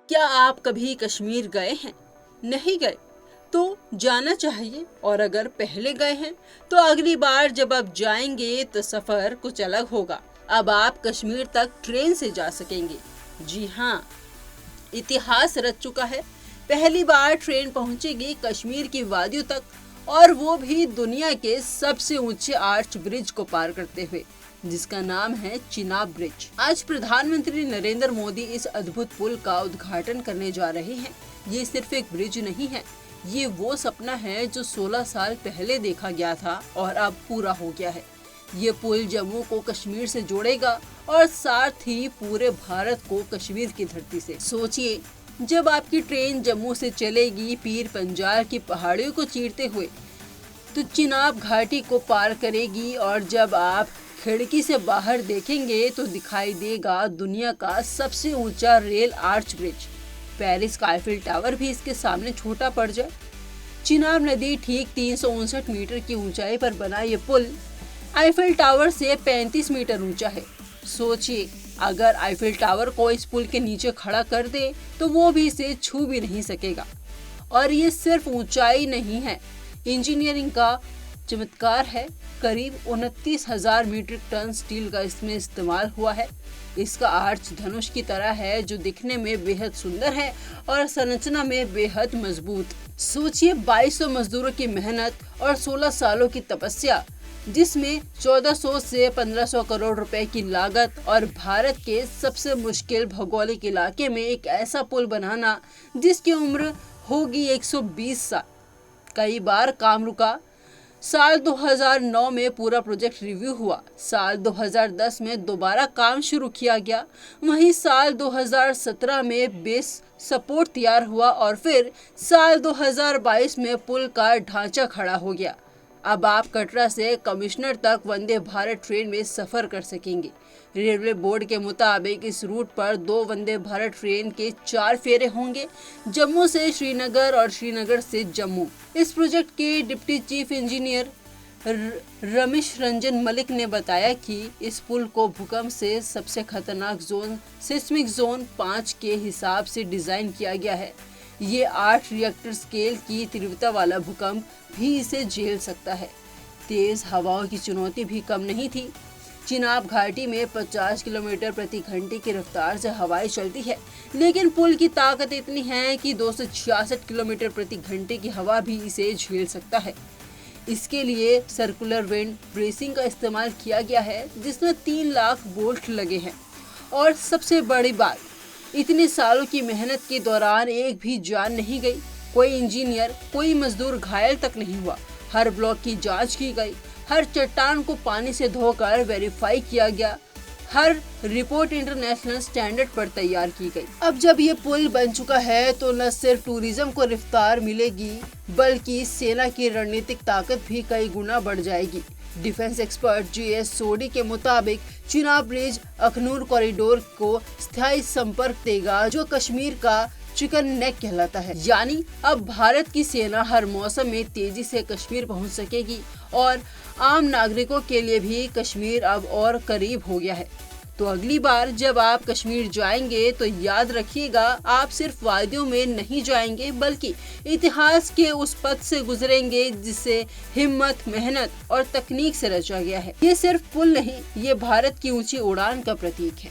क्या आप कभी कश्मीर गए हैं? नहीं गए तो जाना चाहिए, और अगर पहले गए हैं तो अगली बार जब आप जाएंगे तो सफर कुछ अलग होगा। अब आप कश्मीर तक ट्रेन से जा सकेंगे। जी हाँ, इतिहास रच चुका है। पहली बार ट्रेन पहुंचेगी कश्मीर की वादियों तक, और वो भी दुनिया के सबसे ऊंचे आर्च ब्रिज को पार करते हुए, जिसका नाम है चिनाब ब्रिज। आज प्रधानमंत्री नरेंद्र मोदी इस अद्भुत पुल का उद्घाटन करने जा रहे हैं। ये सिर्फ एक ब्रिज नहीं है, ये वो सपना है जो 16 साल पहले देखा गया था और अब पूरा हो गया है। ये पुल जम्मू को कश्मीर से जोड़ेगा और साथ ही पूरे भारत को कश्मीर की धरती से। सोचिए, जब आपकी ट्रेन जम्मू से चलेगी पीर पंजाल की पहाड़ियों को चीरते हुए, तो चिनाब घाटी को पार करेगी, और जब आप खिड़की से बाहर देखेंगे तो दिखाई देगा दुनिया का सबसे ऊंचा रेल आर्च ब्रिज। पेरिस का आईफिल टावर भी इसके सामने छोटा पड़ जाए। चिनाब नदी ठीक 359 मीटर की ऊंचाई पर बना ये पुल आईफिल टावर से 35 मीटर ऊंचा है। सोचिए, अगर आईफिल टावर को इस पुल के नीचे खड़ा कर दे तो वो भी इसे छू भी नहीं सकेगा। और ये सिर्फ ऊंचाई नहीं है, इंजीनियरिंग का चमत्कार है। करीब 29,000 मीट्रिक टन स्टील का इसमें इस्तेमाल हुआ है। इसका आर्च धनुष की तरह है, जो दिखने में बेहद सुंदर है और संरचना में बेहद मजबूत। सोचिए, 2200 मजदूरों की मेहनत और 16 सालों की तपस्या, जिसमें 1400 से 1500 करोड़ रुपए की लागत, और भारत के सबसे मुश्किल भौगोलिक इलाके में एक ऐसा पुल बनाना जिसकी उम्र होगी 120 साल। कई बार काम रुका। साल 2009 में पूरा प्रोजेक्ट रिव्यू हुआ। साल 2010 में दोबारा काम शुरू किया गया। वहीं साल 2017 में बेस सपोर्ट तैयार हुआ, और फिर साल 2022 में पुल का ढांचा खड़ा हो गया। अब आप कटरा से कमिश्नर तक वंदे भारत ट्रेन में सफर कर सकेंगे। रेलवे बोर्ड के मुताबिक इस रूट पर 2 वंदे भारत ट्रेन के 4 फेरे होंगे, जम्मू से श्रीनगर और श्रीनगर से जम्मू। इस प्रोजेक्ट के deputy chief engineer Ramesh Ranjan Malik ने बताया कि इस पुल को भूकंप से सबसे खतरनाक जोन सिस्मिक जोन 5 के हिसाब से डिजाइन किया गया है। ये 8 रिएक्टर स्केल की तीव्रता वाला भूकंप भी इसे झेल सकता है। तेज हवाओं की चुनौती भी कम नहीं थी। चिनाब घाटी में 50 किलोमीटर प्रति घंटे की रफ्तार से हवाएं चलती है, लेकिन पुल की ताकत इतनी है कि 266 किलोमीटर प्रति घंटे की हवा भी इसे झेल सकता है। इसके लिए सर्कुलर विंड ब्रेसिंग का इस्तेमाल किया गया है, जिसमें 3 लाख वोल्ट लगे हैं। और सबसे बड़ी बात, इतने सालों की मेहनत के दौरान एक भी जान नहीं गई। कोई इंजीनियर, कोई मजदूर घायल तक नहीं हुआ। हर ब्लॉक की जांच की गई, हर चट्टान को पानी से धोकर वेरीफाई किया गया, हर रिपोर्ट इंटरनेशनल स्टैंडर्ड पर तैयार की गई। अब जब ये पुल बन चुका है तो न सिर्फ टूरिज्म को रफ्तार मिलेगी, बल्कि सेना की रणनीतिक ताकत भी कई गुना बढ़ जाएगी। डिफेंस एक्सपर्ट GS सोडी के मुताबिक चिनाब ब्रिज अखनूर कॉरिडोर को स्थायी संपर्क देगा, जो कश्मीर का चिकन नेक कहलाता है। यानी अब भारत की सेना हर मौसम में तेजी से कश्मीर पहुंच सकेगी, और आम नागरिकों के लिए भी कश्मीर अब और करीब हो गया है। तो अगली बार जब आप कश्मीर जाएंगे तो याद रखिएगा, आप सिर्फ वादियों में नहीं जाएंगे, बल्कि इतिहास के उस पथ से गुजरेंगे जिसे हिम्मत, मेहनत और तकनीक से रचा गया है। ये सिर्फ पुल नहीं, ये भारत की ऊंची उड़ान का प्रतीक है।